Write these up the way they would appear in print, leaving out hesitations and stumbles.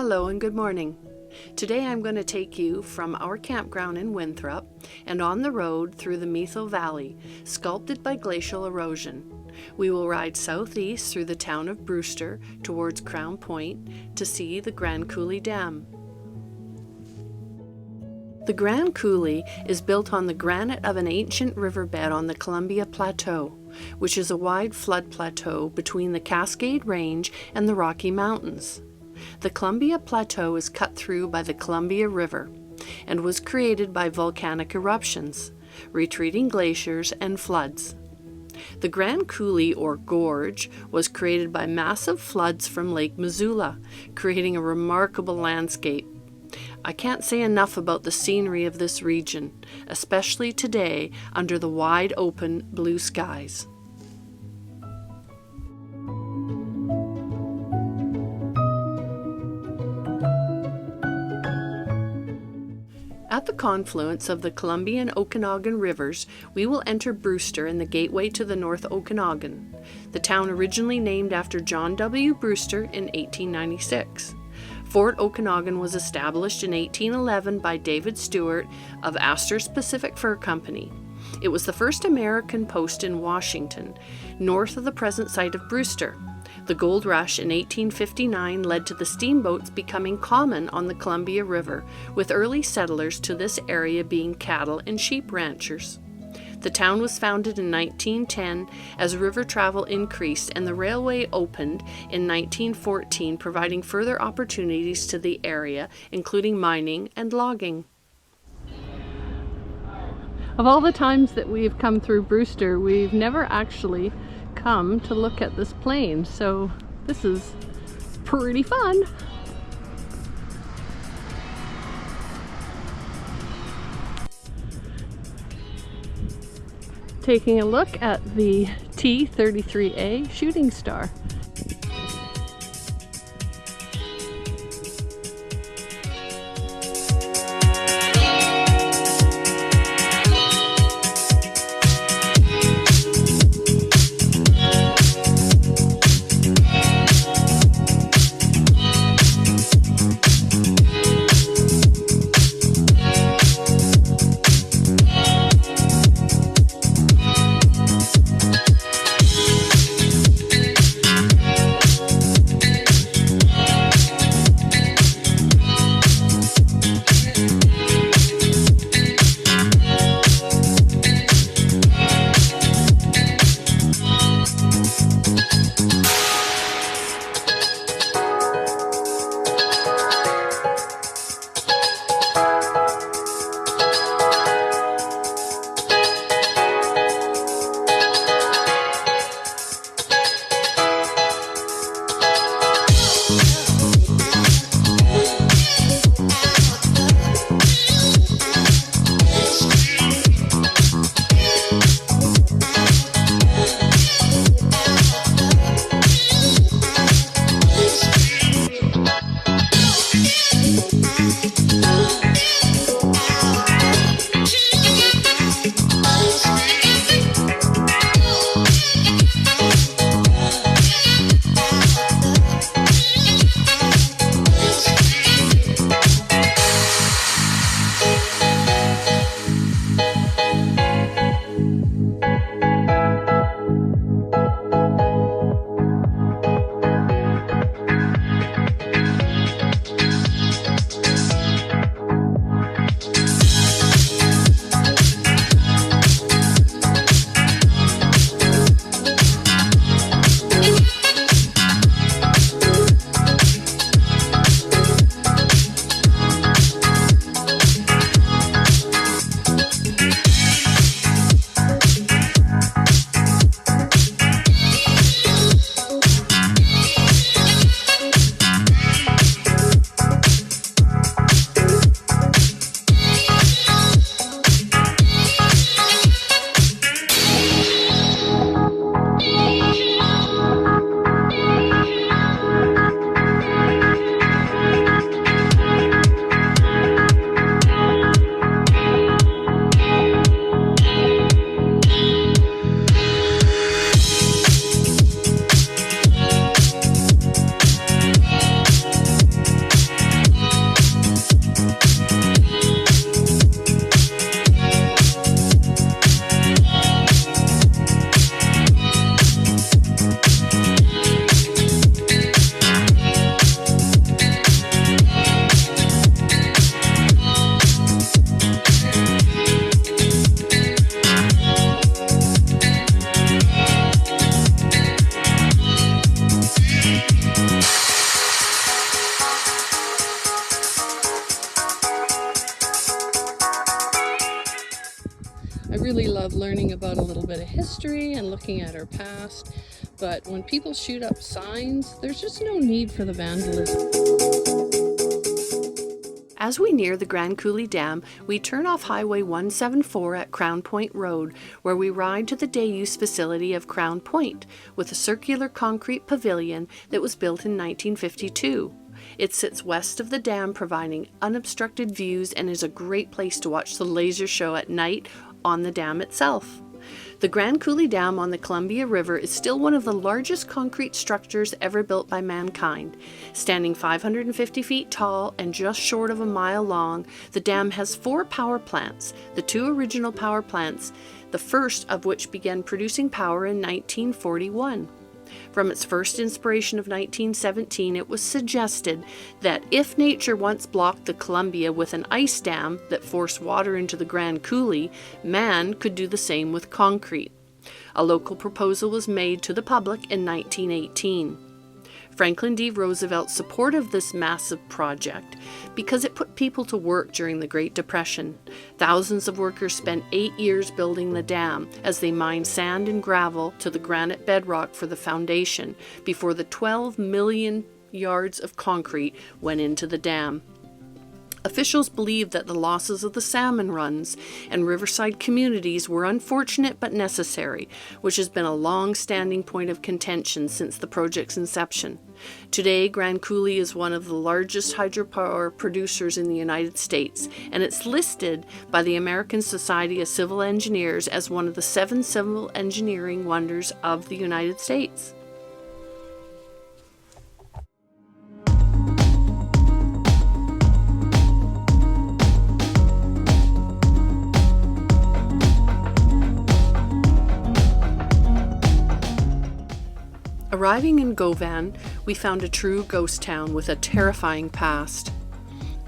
Hello and good morning. Today I'm going to take you from our campground in Winthrop and on the road through the Methow Valley, sculpted by glacial erosion. We will ride southeast through the town of Brewster towards Crown Point to see the Grand Coulee Dam. The Grand Coulee is built on the granite of an ancient riverbed on the Columbia Plateau, which is a wide flood plateau between the Cascade Range and the Rocky Mountains. The Columbia Plateau is cut through by the Columbia River and was created by volcanic eruptions, retreating glaciers, and floods. The Grand Coulee, or gorge, was created by massive floods from Lake Missoula, creating a remarkable landscape. I can't say enough about the scenery of this region, especially today under the wide open blue skies. At the confluence of the Columbia and Okanagan rivers, we will enter Brewster in the gateway to the North Okanagan, the town originally named after John W. Brewster in 1896. Fort Okanagan was established in 1811 by David Stewart of Astor's Pacific Fur Company. It was the first American post in Washington, north of the present site of Brewster. The gold rush in 1859 led to the steamboats becoming common on the Columbia River, with early settlers to this area being cattle and sheep ranchers. The town was founded in 1910 as river travel increased and the railway opened in 1914, providing further opportunities to the area, including mining and logging. Of all the times that we've come through Brewster, we've never actually come to look at this plain, so this is pretty fun. Taking a look at the T-33A shooting star. learning about a little bit of history and looking at our past. But when people shoot up signs, there's just no need for the vandalism. As we near the Grand Coulee Dam, we turn off Highway 174 at Crown Point Road, where we ride to the day-use facility of Crown Point, with a circular concrete pavilion that was built in 1952. It sits west of the dam, providing unobstructed views, and is a great place to watch the laser show at night on the dam itself. The Grand Coulee Dam on the Columbia River is still one of the largest concrete structures ever built by mankind. Standing 550 feet tall and just short of a mile long, the dam has 4 power plants, the 2 original power plants, the first of which began producing power in 1941. From its first inspiration of 1917, it was suggested that if nature once blocked the Columbia with an ice dam that forced water into the Grand Coulee, man could do the same with concrete. A local proposal was made to the public in 1918. Franklin D. Roosevelt supported this massive project because it put people to work during the Great Depression. Thousands of workers spent 8 years building the dam as they mined sand and gravel to the granite bedrock for the foundation before the 12 million yards of concrete went into the dam. Officials believed that the losses of the salmon runs and riverside communities were unfortunate but necessary, which has been a long-standing point of contention since the project's inception. Today, Grand Coulee is one of the largest hydropower producers in the United States, and it's listed by the American Society of Civil Engineers as one of the 7 civil engineering wonders of the United States. Arriving in Govan, we found a true ghost town with a terrifying past.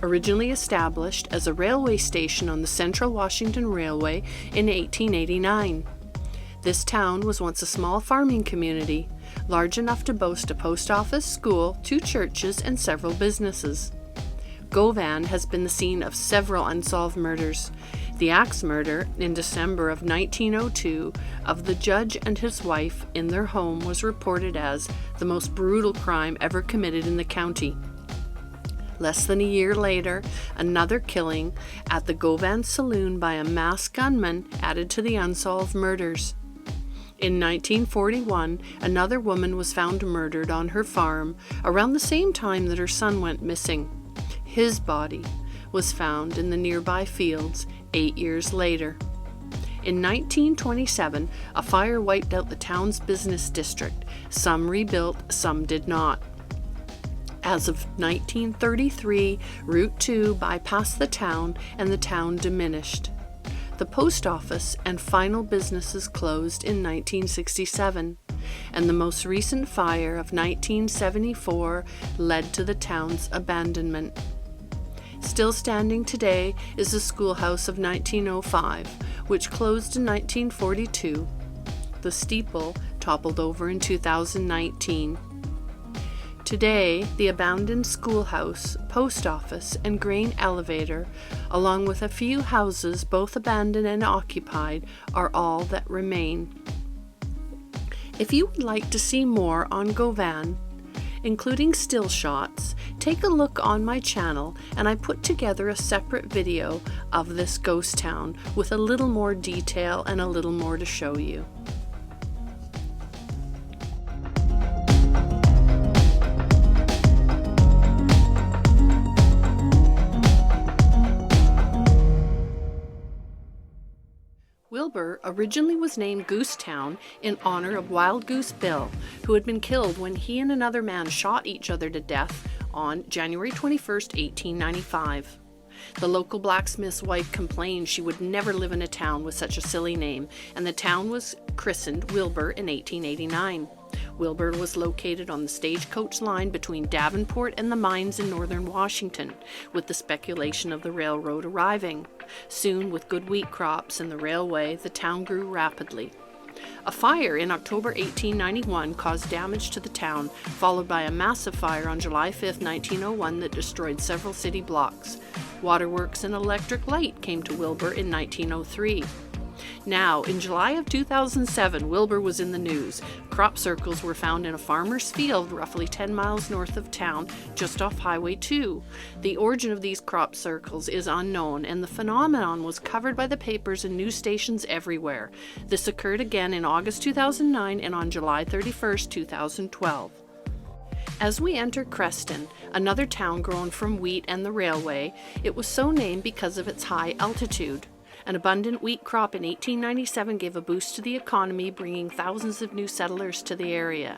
Originally established as a railway station on the Central Washington Railway in 1889. This town was once a small farming community, large enough to boast a post office, school, 2 churches, and several businesses. Govan has been the scene of several unsolved murders. The axe murder in December of 1902 of the judge and his wife in their home was reported as the most brutal crime ever committed in the county. Less than a year later, another killing at the Govan saloon by a masked gunman added to the unsolved murders. In 1941, another woman was found murdered on her farm around the same time that her son went missing. His body was found in the nearby fields 8 years later. In 1927, a fire wiped out the town's business district. Some rebuilt, some did not. As of 1933, Route 2 bypassed the town and the town diminished. The post office and final businesses closed in 1967, and the most recent fire of 1974 led to the town's abandonment. Still standing today is the schoolhouse of 1905, which closed in 1942. The steeple toppled over in 2019. Today, the abandoned schoolhouse, post office, and grain elevator, along with a few houses both abandoned and occupied, are all that remain. If you would like to see more on Govan, including still shots, take a look on my channel, and I put together a separate video of this ghost town with a little more detail and a little more to show you. Wilbur originally was named Goosetown in honor of Wild Goose Bill, who had been killed when he and another man shot each other to death on January 21st, 1895. The local blacksmith's wife complained she would never live in a town with such a silly name, and the town was christened Wilbur in 1889. Wilbur was located on the stagecoach line between Davenport and the mines in northern Washington, with the speculation of the railroad arriving. Soon, with good wheat crops and the railway, the town grew rapidly. A fire in October 1891 caused damage to the town, followed by a massive fire on July 5, 1901 that destroyed several city blocks. Waterworks and electric light came to Wilbur in 1903. Now, in July of 2007, Wilbur was in the news. Crop circles were found in a farmer's field roughly 10 miles north of town, just off Highway 2. The origin of these crop circles is unknown, and the phenomenon was covered by the papers and news stations everywhere. This occurred again in August 2009 and on July 31st, 2012. As we enter Creston, another town grown from wheat and the railway, it was so named because of its high altitude. An abundant wheat crop in 1897 gave a boost to the economy, bringing thousands of new settlers to the area.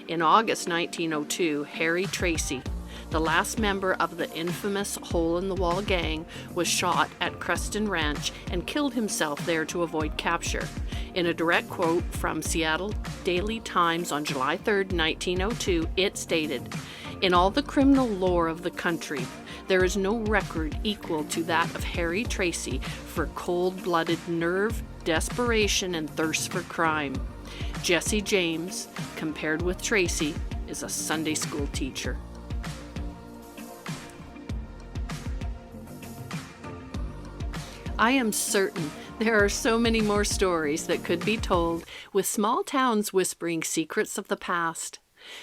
In August 1902, Harry Tracy, the last member of the infamous Hole-in-the-Wall gang, was shot at Creston Ranch and killed himself there to avoid capture. In a direct quote from Seattle Daily Times on July 3, 1902, it stated, "In all the criminal lore of the country, there is no record equal to that of Harry Tracy for cold-blooded nerve, desperation, and thirst for crime. Jesse James, compared with Tracy, is a Sunday school teacher." I am certain there are so many more stories that could be told, with small towns whispering secrets of the past.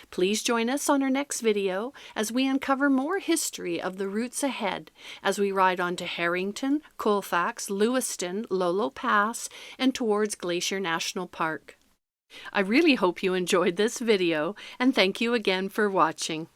Please join us on our next video as we uncover more history of the routes ahead as we ride on to Harrington, Colfax, Lewiston, Lolo Pass, and towards Glacier National Park. I really hope you enjoyed this video, and thank you again for watching.